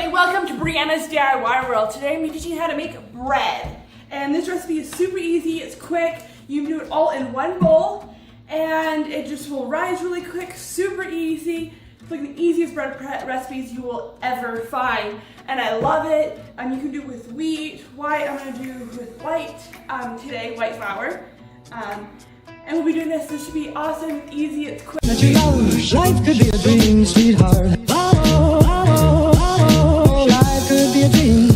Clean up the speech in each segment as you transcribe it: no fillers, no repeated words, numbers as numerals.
everybody, welcome to Brianna's DIY World. Today I'm teaching you how to make bread. And this recipe is super easy, it's quick, you can do it all in one bowl, and it just will rise really quick, super easy. It's like the easiest bread recipes you will ever find. And I love it. You can do it with wheat, white, I'm gonna do with white today, white flour. And we'll be doing this should be awesome, easy, it's quick. Life could be a dream, sweetheart. Life could be a dream.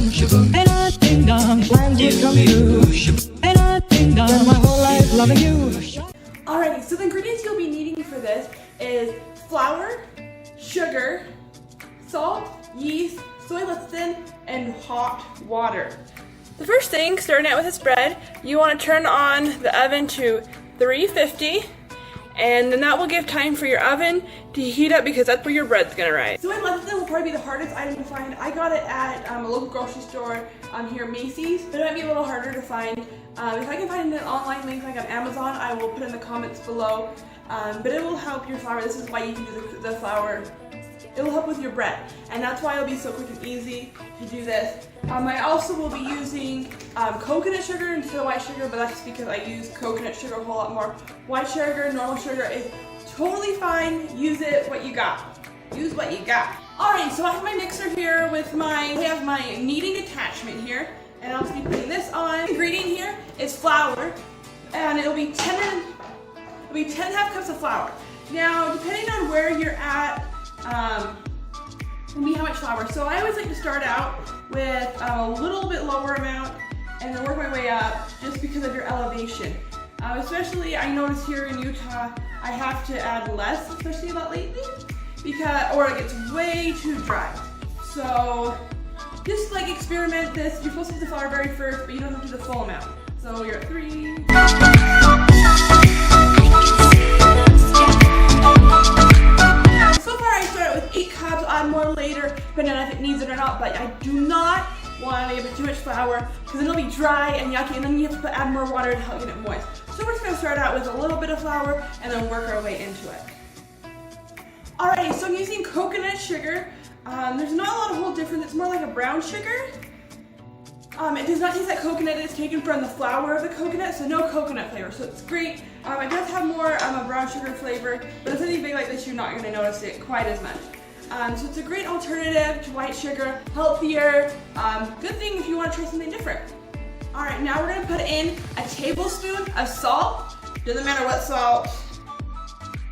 And I think plans would come true. And I think my whole life loving you. Alrighty, so the ingredients you'll be needing for this is flour, sugar, salt, yeast, soy lecithin, and hot water. The first thing, starting out with this bread, you want to turn on the oven to 350, and then that will give time for your oven to heat up because that's where your bread's gonna rise. Soy lecithin will probably be the hardest item to find. I got it at a local grocery store here at Macy's, but it might be a little harder to find. If I can find an online link like on Amazon, I will put in the comments below. But it will help your flour. This is why you can do the flour. It will help with your bread, and that's why it'll be so quick and easy to do this. I also will be using coconut sugar instead of white sugar, but that's just because I use coconut sugar a whole lot more. White sugar, normal sugar is totally fine. Use it what you got. Use what you got. Alright, so I have my mixer here with I have my kneading attachment here, and I'll just be putting this on. The ingredient here is flour, and it'll be 10 half cups of flour. Now, depending on where you're at, will be how much flour. So I always like to start out with a little bit lower amount and then work my way up just because of your elevation. Especially I notice here in Utah, I have to add less, especially about lately, or it gets way too dry. So just like experiment this. You're supposed to do the flour very first, but you don't have to do the full amount. So you're at 3. More later, depending on if it needs it or not, but I do not want to give it too much flour because then it'll be dry and yucky, and then you have to add more water to help get it moist. So we're just going to start out with a little bit of flour and then work our way into it. Alrighty, so I'm using coconut sugar. There's not a lot of whole difference. It's more like a brown sugar. It does not taste like coconut. It's taken from the flour of the coconut, so no coconut flavor, so it's great. It does have more a brown sugar flavor, but if it's anything big like this, you're not going to notice it quite as much. So it's a great alternative to white sugar, healthier, good thing if you want to try something different. Alright, now we're going to put in a tablespoon of salt. Doesn't matter what salt,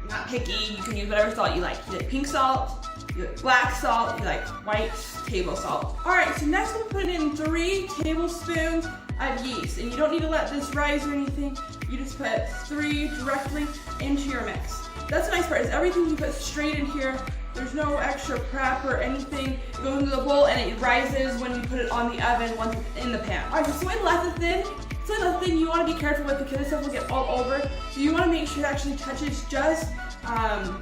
I'm not picky, you can use whatever salt you like. You like pink salt, you like black salt, you like white table salt. Alright, so next we'll put in 3 tablespoons of yeast. And you don't need to let this rise or anything, you just put 3 directly into your mix. That's the nice part, is everything you put straight in here. There's no extra prep or anything. It goes into the bowl and it rises when you put it on the oven once it's in the pan. Alright, so soy lecithin you want to be careful with because this stuff will get all over. So you want to make sure it actually touches just, the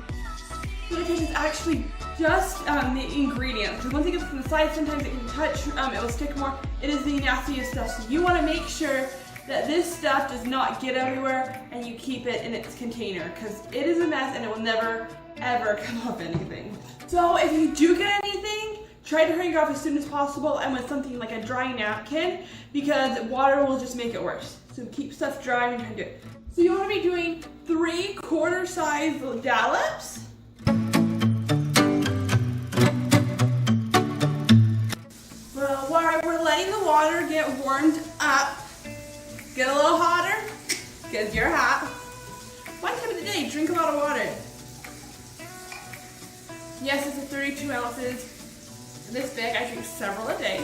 ingredients. Because once it gets from the side, sometimes it can touch, it will stick more. It is the nastiest stuff. So you want to make sure that this stuff does not get everywhere and you keep it in its container because it is a mess and it will never ever come off anything. So if you do get anything, try to hurry it off as soon as possible and with something like a dry napkin because water will just make it worse. So keep stuff dry when you're doing it. So you want to be doing 3/4 size dollops. Well, while we're letting the water get warmed up, get a little hotter because you're hot. One time of the day, drink a lot of water. Yes, it's a 32 ounces, this big. I drink several a day.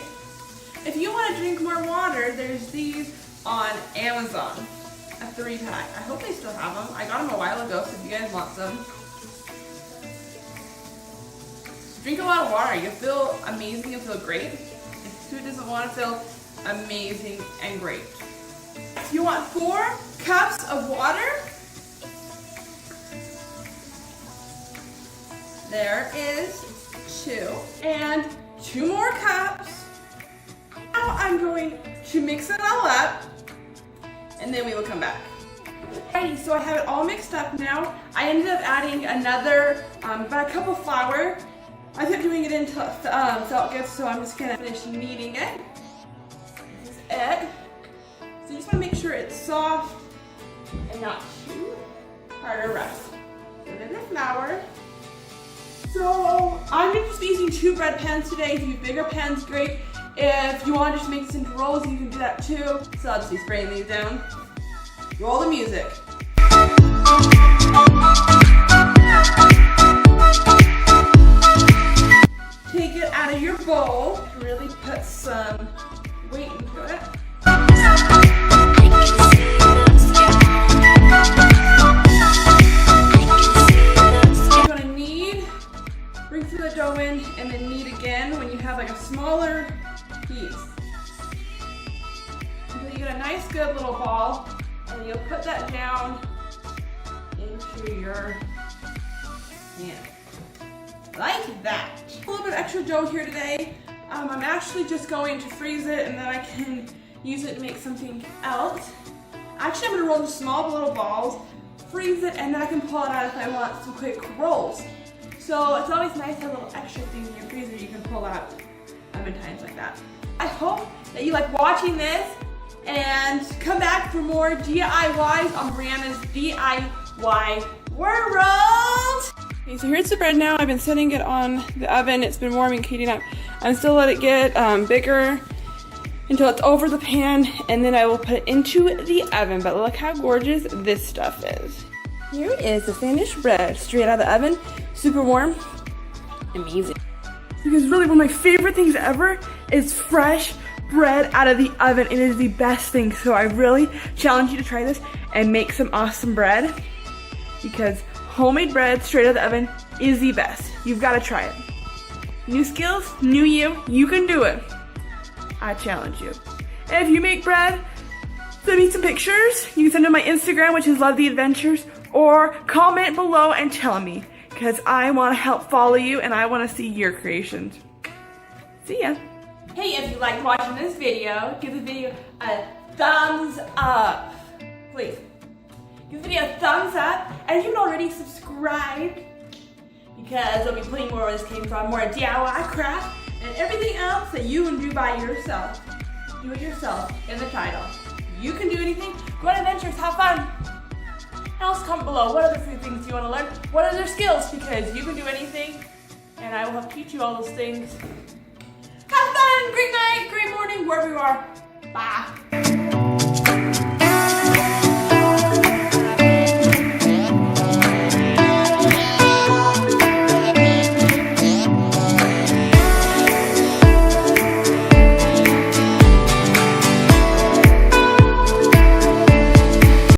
If you want to drink more water, there's these on Amazon, a 3-pack. I hope they still have them. I got them a while ago, so if you guys want some. Drink a lot of water. You'll feel amazing, you'll feel great. If food doesn't want to feel amazing and great. You want 4 cups of water. There is 2. And 2 more cups. Now I'm going to mix it all up and then we will come back. Alrighty, so I have it all mixed up now. I ended up adding another about a cup of flour I kept doing it until it felt good, so I'm just gonna finish kneading it. This is it. So you just wanna make sure it's soft and not too hard or rough. So then the flour. So I'm just using 2 bread pans today. If you have bigger pans, great. If you want to just make this into rolls, you can do that too. So I'll just be spraying these down. Roll the music. Take it out of your bowl. Really put some weight into it. You're gonna knead, bring some of the dough in, and then knead again when you have like a smaller piece. Until you get a nice good little ball, and you'll put that down into your pan. Like that. A little bit of extra dough here today. I'm actually just going to freeze it and then I can use it to make something else. Actually, I'm gonna roll into small little balls, freeze it, and then I can pull it out if I want some quick rolls. So it's always nice to have a little extra thing in your freezer you can pull out in times like that. I hope that you like watching this and come back for more DIYs on Brianna's DIY world. Okay, so here's the bread now. I've been setting it on the oven. It's been warming, heating up. I'm still let it get bigger until it's over the pan, and then I will put it into the oven. But look how gorgeous this stuff is. Here is the finished bread, straight out of the oven, super warm, amazing. Because really one of my favorite things ever is fresh bread out of the oven. It is the best thing. So I really challenge you to try this and make some awesome bread, because homemade bread straight out of the oven is the best. You've got to try it. New skills, new you can do it. I challenge you. And if you make bread, send me some pictures. You can send them to my Instagram, which is lovetheadventures, or comment below and tell me, because I want to help follow you and I want to see your creations. See ya. Hey, if you liked watching this video, give the video a thumbs up. Please. Give the video a thumbs up, and if you haven't already, subscribed, because I'll be putting more where this came from, more DIY craft, and everything else that you can do by yourself. Do it yourself in the title. You can do anything. Go on adventures, have fun. And also comment below what other food things you want to learn, what other skills, because you can do anything, and I will help teach you all those things. Have fun, great night, great morning, wherever you are. Bye.